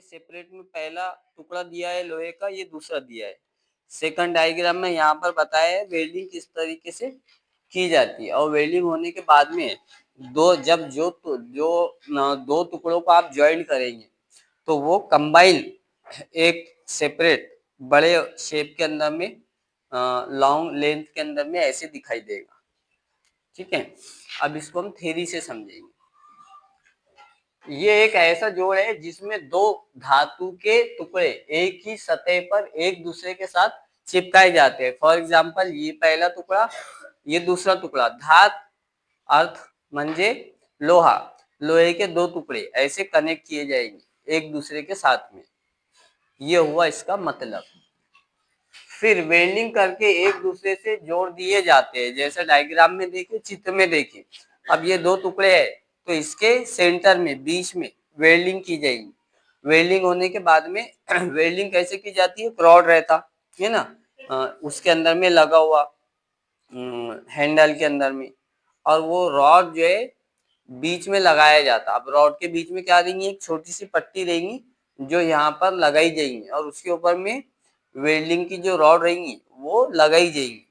Separate में पहला टुकड़ा दिया है लोहे का, ये दूसरा दिया है। सेकंड डायग्राम में यहाँ पर बताया है वेल्डिंग किस तरीके से की जाती है। और वेल्डिंग होने के बाद में दो टुकड़ों को आप ज्वाइन करेंगे तो वो कंबाइन एक सेपरेट बड़े शेप के अंदर में, लॉन्ग लेंथ के अंदर में ऐसे दिखाई देगा। ठीक है, अब इसको हम थ्योरी से समझेंगे। ये एक ऐसा जोड़ है जिसमें दो धातु के टुकड़े एक ही सतह पर एक दूसरे के साथ चिपकाए जाते हैं। फॉर एग्जाम्पल ये पहला टुकड़ा, ये दूसरा टुकड़ा। धात अर्थ म्हणजे लोहा, लोहे के दो टुकड़े ऐसे कनेक्ट किए जाएंगे एक दूसरे के साथ में। ये हुआ इसका मतलब। फिर वेल्डिंग करके एक दूसरे से जोड़ दिए जाते हैं, जैसे डायग्राम में देखिए, चित्र में देखिए। अब ये दो टुकड़े हैं तो इसके सेंटर में बीच में वेल्डिंग की जाएगी। वेल्डिंग होने के बाद में वेल्डिंग कैसे की जाती है, रॉड रहता है ना, उसके अंदर में लगा हुआ हैंडल के अंदर में, और वो रॉड जो है बीच में लगाया जाता। अब रॉड के बीच में क्या देंगे, एक छोटी सी पट्टी रहेगी जो यहाँ पर लगाई जाएगी, और उसके ऊपर में वेल्डिंग की जो रॉड रहेंगी वो लगाई जाएगी।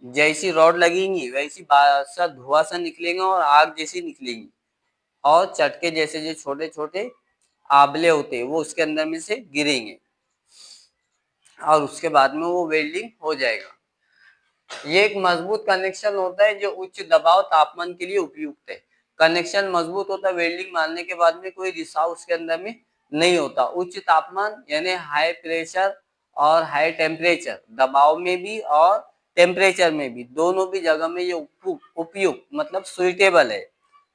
जैसी रॉड लगेंगी वैसी सा धुआं सा निकलेगा और आग जैसी निकलेगी, और चटके जैसे जो छोटे छोटे आबले होते हैं वो उसके अंदर में से गिरेंगे, और उसके बाद में वो वेल्डिंग हो जाएगा। ये एक मजबूत कनेक्शन होता है जो उच्च दबाव तापमान के लिए उपयुक्त है। कनेक्शन मजबूत होता है, वेल्डिंग मारने के बाद में कोई रिसाव उसके अंदर में नहीं होता। उच्च तापमान यानी हाई प्रेशर और हाई टेम्परेचर, दबाव में भी और टेम्परेचर में भी, दोनों भी जगह में ये उपयुक्त मतलब सुइटेबल है,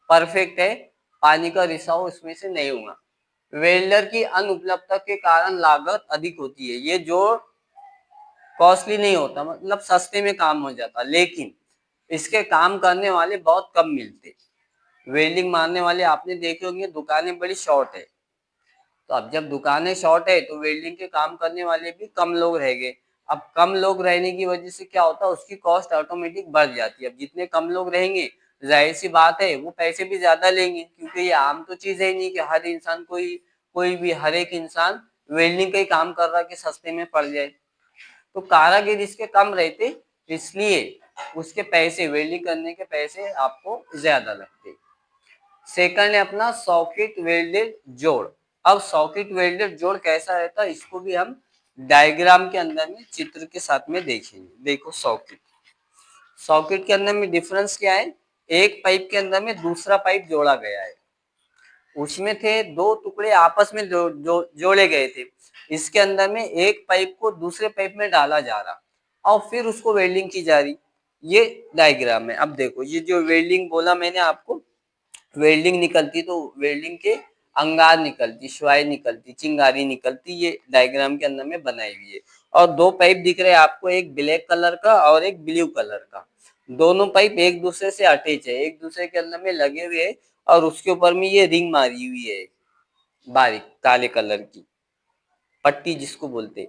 परफेक्ट है। पानी का रिसाव इसमें से नहीं होगा। वेल्डर की अनुपलब्धता के कारण लागत अधिक होती है। ये जोड़ कॉस्टली नहीं होता, मतलब सस्ते में काम हो जाता, लेकिन इसके काम करने वाले बहुत कम मिलते। वेल्डिंग मारने वाले आपने देखे होंगे, दुकानें बड़ी शॉर्ट है। तो अब जब दुकानें शॉर्ट है तो वेल्डिंग के काम करने वाले भी कम लोग रह गए। अब कम लोग रहने की वजह से क्या होता है, उसकी कॉस्ट ऑटोमेटिक बढ़ जाती है। अब जितने कम लोग रहेंगे जाहिर सी बात है वो पैसे भी ज्यादा लेंगे, क्योंकि ये आम तो चीज है नहीं कि हर इंसान कोई भी हर एक इंसान वेल्डिंग का ही काम कर रहा कि सस्ते में पड़ जाए। तो कारागिर इसके कम रहते, इसलिए उसके पैसे, वेल्डिंग करने के पैसे आपको ज्यादा लगते। सेकंड है अपना सॉकेट वेल्डेड जोड़। अब सॉकेट वेल्डेड जोड़ कैसा रहता है इसको भी हम डायग्राम के अंदर में चित्र के साथ में देखेंगे। देखो सॉकेट के अंदर में डिफरेंस क्या है, एक पाइप के अंदर में दूसरा पाइप जोड़ा गया है, उसमें थे दो टुकड़े आपस में जोड़े गए थे। इसके अंदर में एक पाइप को दूसरे पाइप में डाला जा रहा और फिर उसको वेल्डिंग की जा रही। ये डायग्राम है। अब देखो ये जो वेल्डिंग बोला मैंने आपको, वेल्डिंग निकलती तो वेल्डिंग के अंगार निकलती, श्वाई निकलती, चिंगारी निकलती, ये डायग्राम के अंदर में बनाई हुई है। और दो पाइप दिख रहे हैं आपको, एक ब्लैक कलर का और एक ब्लू कलर का। दोनों पाइप एक दूसरे से अटैच है, एक दूसरे के अंदर में लगे हुए हैं, और उसके ऊपर में ये रिंग मारी हुई है बारीक काले कलर की पट्टी जिसको बोलते,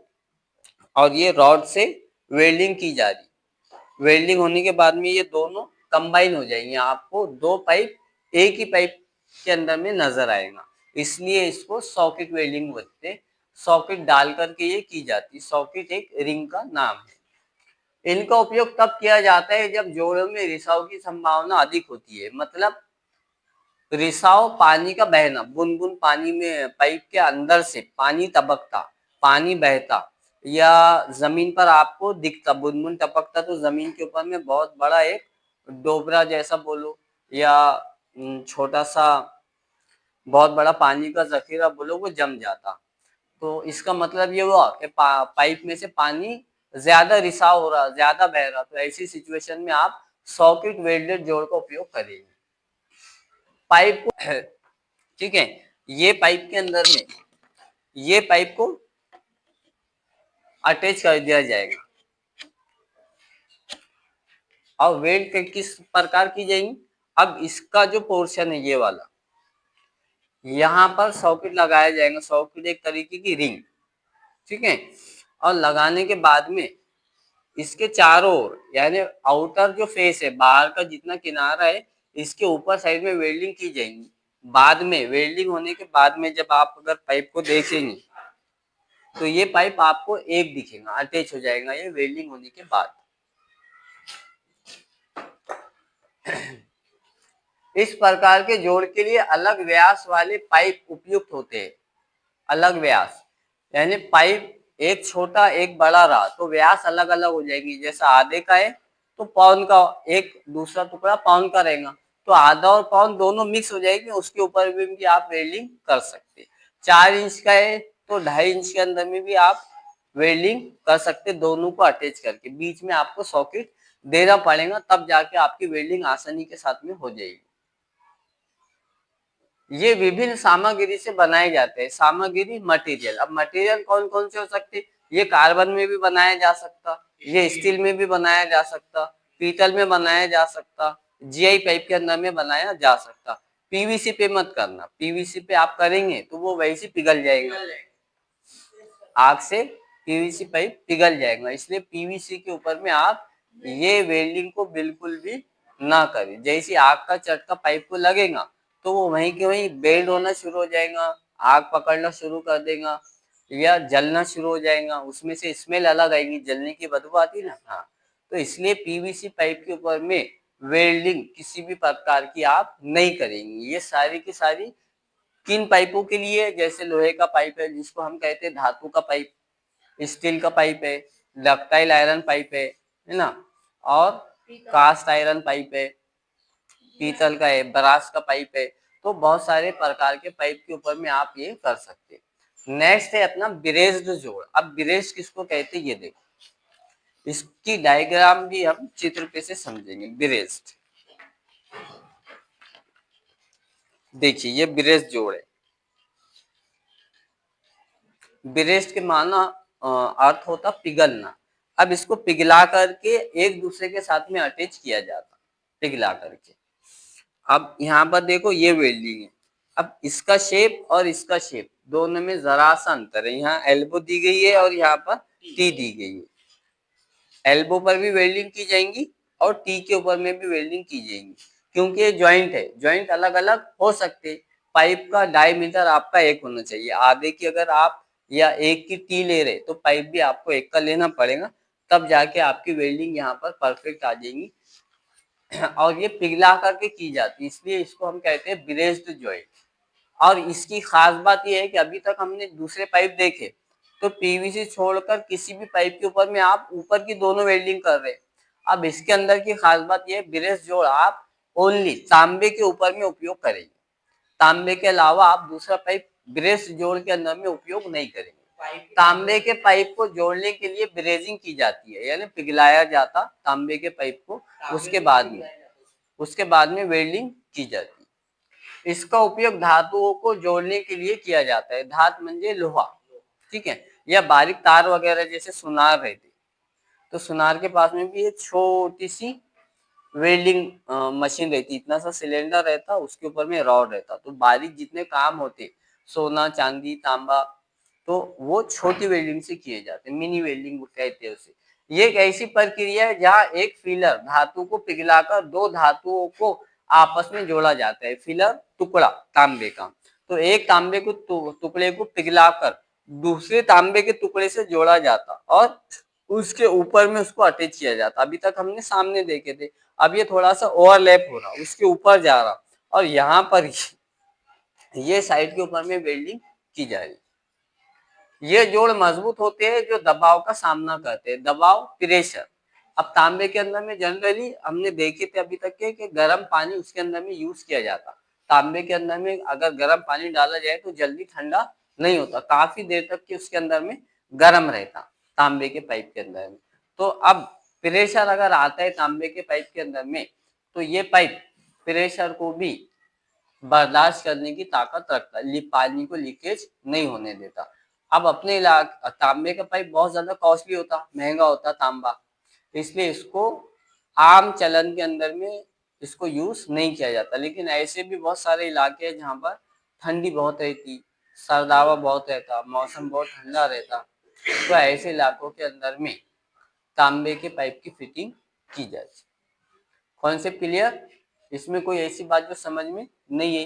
और ये रॉड से वेल्डिंग की जा रही। वेल्डिंग होने के बाद में ये दोनों कंबाइन हो जाएंगे, आपको दो पाइप एक ही पाइप के अंदर में नजर आएगा, इसलिए इसको सॉकेट वेल्डिंग बोलते। सॉकेट डाल करके ये की जाती, सॉकेट एक रिंग का नाम है। इनका उपयोग तब किया जाता है जब जोड़ों में रिसाव की संभावना अधिक होती है। मतलब रिसाव पानी का बहना, बूंद बूंद पानी में पाइप के अंदर से पानी टपकता, पानी बहता, या जमीन पर आपको दिखता बूंद बूंद टपकता, तो जमीन के ऊपर में बहुत बड़ा एक डोबरा जैसा बोलो या छोटा सा बहुत बड़ा पानी का जखीरा बोलो, वो जम जाता। तो इसका मतलब ये हुआ कि पाइप में से पानी ज्यादा रिसाव हो रहा, ज्यादा बह रहा, तो ऐसी सिचुएशन में आप सॉकेट वेल्डेड जोड़ का उपयोग करेंगे। पाइप को ठीक है, ये पाइप के अंदर में ये पाइप को अटैच कर दिया जाएगा, और वेल्ड किस प्रकार की जाएगी। अब इसका जो पोर्शन है ये वाला, यहाँ पर सॉकेट लगाया जाएगा, सॉकेट एक तरीके की रिंग, ठीक है। और लगाने के बाद में इसके चारों ओर यानी आउटर जो फेस है, बाहर का जितना किनारा है, इसके ऊपर साइड में वेल्डिंग की जाएगी। बाद में वेल्डिंग होने के बाद में जब आप अगर पाइप को देखेंगे तो ये पाइप आपको एक दिखेगा, अटैच हो जाएगा ये वेल्डिंग होने के बाद। इस प्रकार के जोड़ के लिए अलग व्यास वाले पाइप उपयुक्त होते हैं। अलग व्यास यानी पाइप एक छोटा एक बड़ा रहा तो व्यास अलग अलग हो जाएगी। जैसा आधे का है तो पौन का एक दूसरा टुकड़ा पौन का रहेगा, तो आधा और पौन दोनों मिक्स हो जाएगी, उसके ऊपर भी आप वेल्डिंग कर सकते। 4 इंच का है तो 2.5 इंच के अंदर में भी आप वेल्डिंग कर सकते, दोनों को अटैच करके। बीच में आपको सॉकेट देना पड़ेगा, तब जाके आपकी वेल्डिंग आसानी के साथ में हो जाएगी। ये विभिन्न सामग्री से बनाए जाते हैं। सामग्री मटेरियल, अब मटेरियल कौन कौन से हो सकते? ये कार्बन में भी बनाया जा सकता, ये स्टील में भी बनाया जा सकता, पीतल में बनाया जा सकता, जीआई पाइप के अंदर में बनाया जा सकता। पीवीसी पे मत करना, पीवीसी पे आप करेंगे तो वो वैसे पिघल जाएगा, आग से पीवीसी पाइप पिघल जाएगा। इसलिए पीवीसी के ऊपर में आप ये वेल्डिंग को बिल्कुल भी ना करें। जैसे आग का चटका पाइप को लगेगा तो वो वहीं के वहीं बेल्ड होना शुरू हो जाएगा, आग पकड़ना शुरू कर देगा या जलना शुरू हो जाएगा, उसमें से स्मेल अलग आएगी, जलने की बदबू आती ना। हाँ, तो इसलिए पीवीसी पाइप के ऊपर में वेल्डिंग किसी भी प्रकार की आप नहीं करेंगे। ये सारी की सारी किन पाइपों के लिए? जैसे लोहे का पाइप है जिसको हम कहते हैं धातु का पाइप, स्टील का पाइप है, डक्टाइल आयरन पाइप है ना, और कास्ट आयरन पाइप है, पीतल का है, ब्रास का पाइप है। तो बहुत सारे प्रकार के पाइप के ऊपर में आप ये कर सकते हैं। नेक्स्ट है अपना ब्रेस्ड जोड़। अब ब्रेस्ड किसको कहते हैं ये देखो, इसकी डायग्राम भी हम चित्र पे से समझेंगे। ब्रेस्ड देखिए, ये ब्रेस्ड जोड़ है। ब्रेस्ट के माना अर्थ होता पिघलना। अब इसको पिघला करके एक दूसरे के साथ में अटैच किया जाता, पिघला करके। अब यहाँ पर देखो ये वेल्डिंग है। अब इसका शेप और इसका शेप दोनों में जरा सा अंतर है। यहाँ एल्बो दी गई है और यहाँ पर टी दी गई है। एल्बो पर भी वेल्डिंग की जाएंगी और टी के ऊपर में भी वेल्डिंग की जाएंगी, क्योंकि ये ज्वाइंट है। ज्वाइंट अलग अलग हो सकते। पाइप का डायमीटर आपका एक होना चाहिए। आधे की अगर आप या एक की टी ले रहे तो पाइप भी आपको एक का लेना पड़ेगा, तब जाके आपकी वेल्डिंग यहाँ पर परफेक्ट आ जाएगी। और ये पिघला करके की जाती है, इसलिए इसको हम कहते हैं ब्रेस्ड ज्वाइंट। और इसकी खास बात यह है कि अभी तक हमने दूसरे पाइप देखे तो पीवीसी छोड़कर किसी भी पाइप के ऊपर में आप ऊपर की दोनों वेल्डिंग कर रहे हैं। अब इसके अंदर की खास बात यह है, ब्रेस्ड जोड़ आप ओनली तांबे के ऊपर में उपयोग करेंगे। तांबे के अलावा आप दूसरा पाइप ब्रेस्ड जोड़ के अंदर में उपयोग नहीं करेंगे। तांबे के पाइप को जोड़ने के लिए ब्रेजिंग की जाती है, यानी पिघलाया जाता तांबे के पाइप को, उसके बाद में वेल्डिंग की जाती है। इसका उपयोग धातुओं को जोड़ने के लिए किया जाता है। धात म्हणजे लोहा, ठीक है, या बारीक तार वगैरह जैसे सुनार रहती, तो सुनार के पास में भी एक छोटी सी वेल्डिंग मशीन रहती, इतना सा सिलेंडर रहता, उसके ऊपर में रॉड रहता। तो बारीक जितने काम होते, सोना चांदी तांबा, तो वो छोटी वेल्डिंग से किए जाते, मिनी वेल्डिंग कहते हैं उसे। ये एक ऐसी प्रक्रिया है जहाँ एक फिलर धातु को पिघलाकर दो धातुओं को आपस में जोड़ा जाता है। फिलर टुकड़ा तांबे का, तो एक तांबे को टुकड़े को पिघलाकर दूसरे तांबे के टुकड़े से जोड़ा जाता और उसके ऊपर में उसको अटैच किया जाता। अभी तक हमने सामने देखे थे, अब ये थोड़ा सा ओवरलैप हो रहा, उसके ऊपर जा रहा, और यहाँ पर ये साइड के ऊपर में वेल्डिंग की जा रही। ये जोड़ मजबूत होते हैं जो दबाव का सामना करते हैं। दबाव, प्रेशर। अब तांबे के अंदर में जनरली हमने देखे थे अभी तक के कि गर्म पानी उसके अंदर में यूज किया जाता। तांबे के अंदर में अगर गर्म पानी डाला जाए तो जल्दी ठंडा नहीं होता, काफी देर तक के उसके अंदर में गर्म रहता तांबे के पाइप के अंदर में। तो अब प्रेशर अगर आता है तांबे के पाइप के अंदर में, तो ये पाइप प्रेशर को भी बर्दाश्त करने की ताकत रखता है, पानी को लीकेज नहीं होने देता। अब अपने इलाके तांबे का पाइप बहुत ज्यादा कॉस्टली होता, महंगा होता तांबा, इसलिए इसको आम चलन के अंदर में इसको यूज नहीं किया जाता। लेकिन ऐसे भी बहुत सारे इलाके हैं जहाँ पर ठंडी बहुत रहती, सर्दावा बहुत रहता, मौसम बहुत ठंडा रहता, तो ऐसे इलाकों के अंदर में तांबे के पाइप की फिटिंग की जाती। Concept clear? इसमें कोई ऐसी बात जो समझ में नहीं है?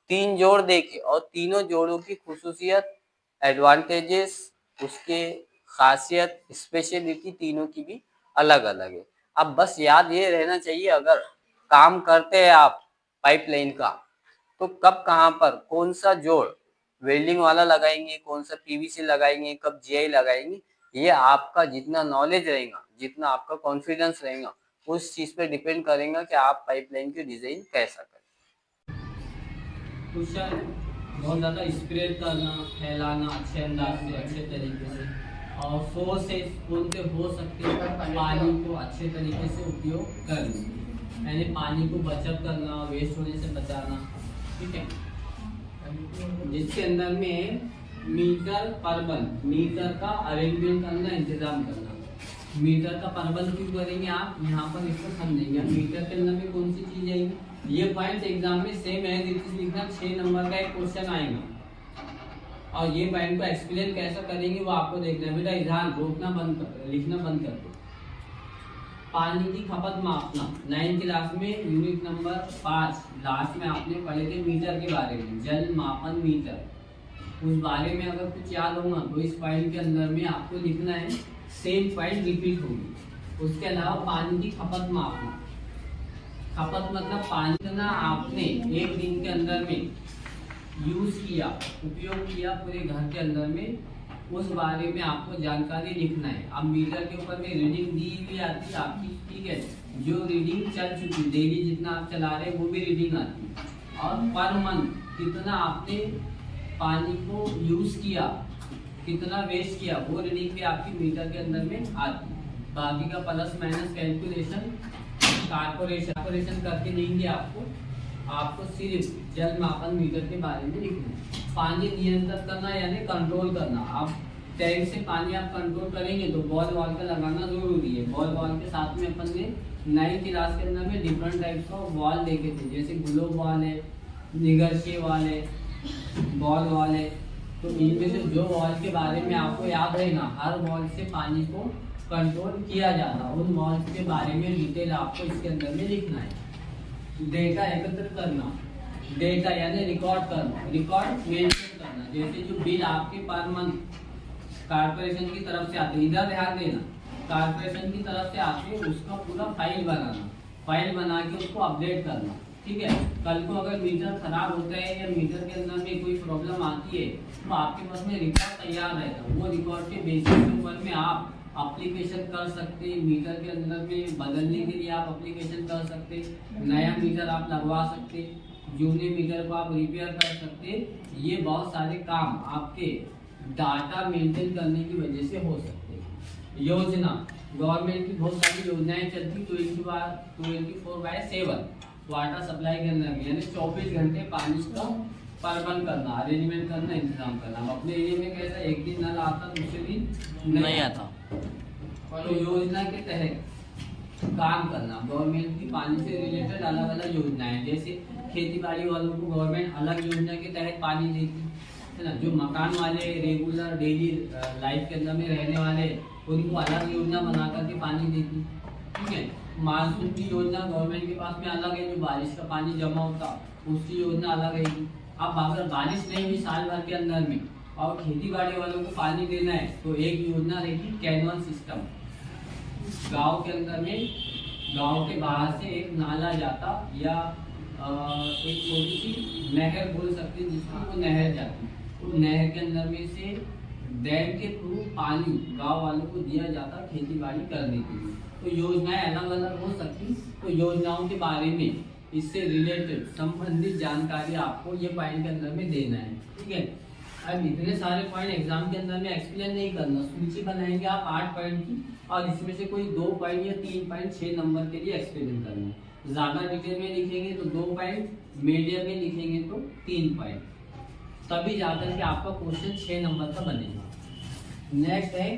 3 जोड़ देखे और तीनों जोड़ों की खुसूसियत, एडवांटेजेस, उसके खासियत, स्पेशलिटी तीनों की भी अलग अलग है। अब बस याद ये रहना चाहिए, अगर काम करते हैं आप पाइपलाइन का, तो कब कहाँ पर कौन सा जोड़ वेल्डिंग वाला लगाएंगे, कौन सा पीवीसी लगाएंगे, कब जीआई लगाएंगे, ये आपका जितना नॉलेज रहेगा, जितना आपका कॉन्फिडेंस रहेगा, उस चीज पे डिपेंड करेगा कि आप पाइपलाइन की डिजाइन कैसा करें। क्वेश्चन बहुत ज़्यादा स्प्रेड करना, फैलाना अच्छे अंदाज से, अच्छे तरीके से, और सोर्सेस कौन से हो सकते हैं पानी को अच्छे तरीके से उपयोग करना, यानी पानी को बचत करना, वेस्ट होने से बचाना, ठीक है। जिसके अंदर में मीटर प्रबंध, मीटर का अरेंजमेंट करना, इंतजाम करना। मीटर का प्रबंध क्यों करेंगे आप, यहाँ पर इसको समझेंगे। मीटर के अंदर में कौन सी चीज आएगी, ये पॉइंट एग्जाम में सेम है, लिखना 6 नंबर का एक क्वेश्चन आएगा, और ये पॉइंट को एक्सप्लेन कैसा करेंगे वो आपको देखना है। बेटा ध्यान, रोकना बंद कर, लिखना बंद कर दो। पानी की खपत मापना, 9th क्लास में यूनिट नंबर 5 लास्ट में आपने पढ़े थे मीटर के बारे में, जल मापन मीटर। उस बारे में अगर कुछ याद होगा तो इस पॉइंट के अंदर में आपको लिखना है, सेम पॉइंट रिपीट होगी। उसके अलावा पानी की खपत मापना, खपत मतलब पानी ना आपने एक दिन के अंदर में यूज किया, उपयोग किया पूरे घर के अंदर में, उस बारे में आपको जानकारी लिखना है। अब मीटर के ऊपर में रीडिंग दी हुई आती है आपकी, ठीक है, जो रीडिंग चल चुकी डेली जितना आप चला रहे हैं वो भी रीडिंग आती है, और पर मंथ कितना आपने पानी को यूज किया, कितना वेस्ट किया, वो रीडिंग भी आपकी मीटर के अंदर में आती है। बाकी का प्लस माइनस कैलकुलेशन कारपोरेशन करके देंगे आपको सिर्फ जल मापन मीटर के बारे में लिखना है। पानी नियंत्रण करना यानी कंट्रोल करना। आप टैंक से पानी आप कंट्रोल करेंगे तो बॉल वॉल का लगाना जरूरी है। बॉल वॉल के साथ में अपन ने 9th क्लास के अंदर में डिफरेंट टाइप्स का वॉल देखे थे, जैसे ग्लो वॉल है, निगर्शे वॉल है, बॉल वॉल है। तो इनमें से जो वॉल के बारे में आपको याद है ना, हर वॉल से पानी को कंट्रोल किया जाता, उन वॉल्स के बारे में डिटेल आपको इसके अंदर में लिखना है। डेटा एकत्र करना, डेटा यानी रिकॉर्ड करना, रिकॉर्ड मेंशन करना। जैसे जो बिल आपके पर मंथ कारपोरेशन की तरफ से आते, इधर ध्यान देना, कारपोरेशन की तरफ से आते उसका पूरा फाइल बनाना, फाइल बना के उसको अपडेट करना, ठीक है। कल को अगर मीटर खराब होता है या मीटर के अंदर में कोई प्रॉब्लम आती है तो आपके पास में रिकॉर्ड तैयार रहेगा। वो रिकॉर्ड के बेसिस के ऊपर में आप एप्लीकेशन कर सकते हैं, मीटर के अंदर में बदलने के लिए आप एप्लीकेशन कर सकते, नया मीटर आप लगवा सकते, जूने मीटर को आप रिपेयर कर सकते। ये बहुत सारे काम आपके डाटा मेंटेन करने की वजह से हो सकते हैं। योजना, गवर्नमेंट की बहुत सारी योजनाएं चलती 24/7 वाटर सप्लाई के अंदर में, यानी 24 घंटे पानी का प्रबंध करना, अरेंजमेंट करना, इंतजाम करना। अपने एरिया में कैसा एक दिन नल आता दूसरे दिन नहीं आता, तो योजना के तहत काम करना। गवर्नमेंट की पानी से रिलेटेड अलग अलग योजनाएं, जैसे खेती बाड़ी वालों को गवर्नमेंट अलग योजना के तहत पानी देती है ना। जो मकान वाले रेगुलर डेली लाइफ के अंदर में रहने वाले, उनको अलग योजना बना करके पानी देती, ठीक है। मानसून की योजना गवर्नमेंट के पास में अलग है, जो बारिश का पानी जमा होता उसकी योजना अलग रहेगी। अब अगर बारिश नहीं हुई साल भर के अंदर में और खेती बाड़ी वालों को पानी देना है तो एक योजना रहेगी कैनवल सिस्टम। गांव के अंदर में, गांव के बाहर से एक नाला जाता या एक छोटी सी नहर बोल सकते हैं जिसमें वो नहर जाती, उस नहर के अंदर में से डैम के थ्रू पानी गांव वालों को दिया जाता खेती बाड़ी करने के लिए। तो योजनाएं अलग अलग हो सकती, तो योजनाओं के बारे में, इससे रिलेटेड संबंधित जानकारी आपको ये पॉइंट के अंदर में देना है, ठीक है। अब इतने सारे पॉइंट एग्जाम के अंदर में एक्सप्लेन नहीं करना, सूची बनाएंगे आप 8 पॉइंट की, और इसमें से कोई 2 पॉइंट या 3 पॉइंट 6 नंबर के लिए एक्सप्लेन करना है। ज्यादा डिटेल में लिखेंगे तो 2 पॉइंट, मीडियम में लिखेंगे तो 3 पॉइंट, तभी जाकर के आपका क्वेश्चन 6 नंबर का बनेगा। नेक्स्ट है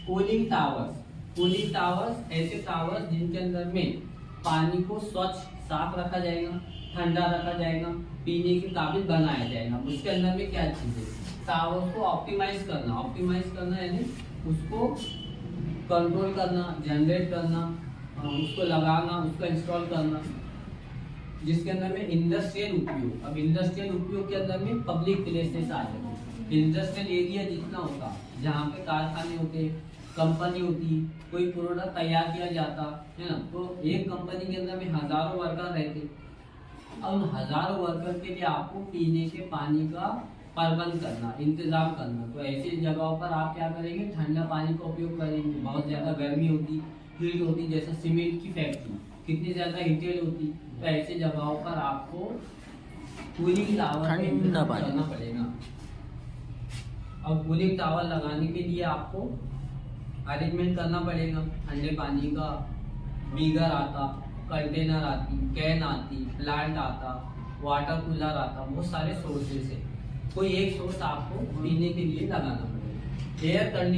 कूलिंग टावर्स। कूलिंग टावर्स ऐसे टावर्स जिनके अंदर में पानी को स्वच्छ साफ रखा जाएगा, ठंडा रखा जाएगा, पीने के काबिल बनाया जाएगा। उसके अंदर में क्या चीज़ है, टावर्स को ऑप्टिमाइज करना, ऑप्टिमाइज करना यानी उसको कंट्रोल करना, जनरेट करना, उसको लगाना, उसको इंस्टॉल करना। जिसके अंदर में इंडस्ट्रियल उपयोग। अब इंडस्ट्रियल उपयोग के अंदर में पब्लिक प्लेसेस आ जाते। इंडस्ट्रियल एरिया जितना होता, जहाँ पे कारखाने होते, कंपनी होती, कोई प्रोडक्ट तैयार किया जाता है ना, तो एक कंपनी के अंदर में हजारों वर्कर रहते। अब उन हजारों वर्कर के लिए आपको पीने के पानी का प्रबंध करना, इंतजाम करना। तो ऐसी जगहों पर आप क्या करेंगे, ठंडा पानी का उपयोग करेंगे। बहुत ज़्यादा गर्मी होती, हीट होती, जैसे सीमेंट की फैक्ट्री कितनी ज़्यादा हीटेड होती, तो ऐसी जगहों पर आपको कूलिंग टावर करना पड़ेगा। अब कूलिंग टावर लगाने के लिए आपको अरेंजमेंट करना पड़ेगा। ठंडे पानी का बीगर आता, कंटेनर आती, कैन आती, प्लांट आता, वाटर कूलर आता, बहुत सारे सोर्सेस है। कोई एक सोर्स आपको पीने के लिए लगाना पड़ेगा। Air condition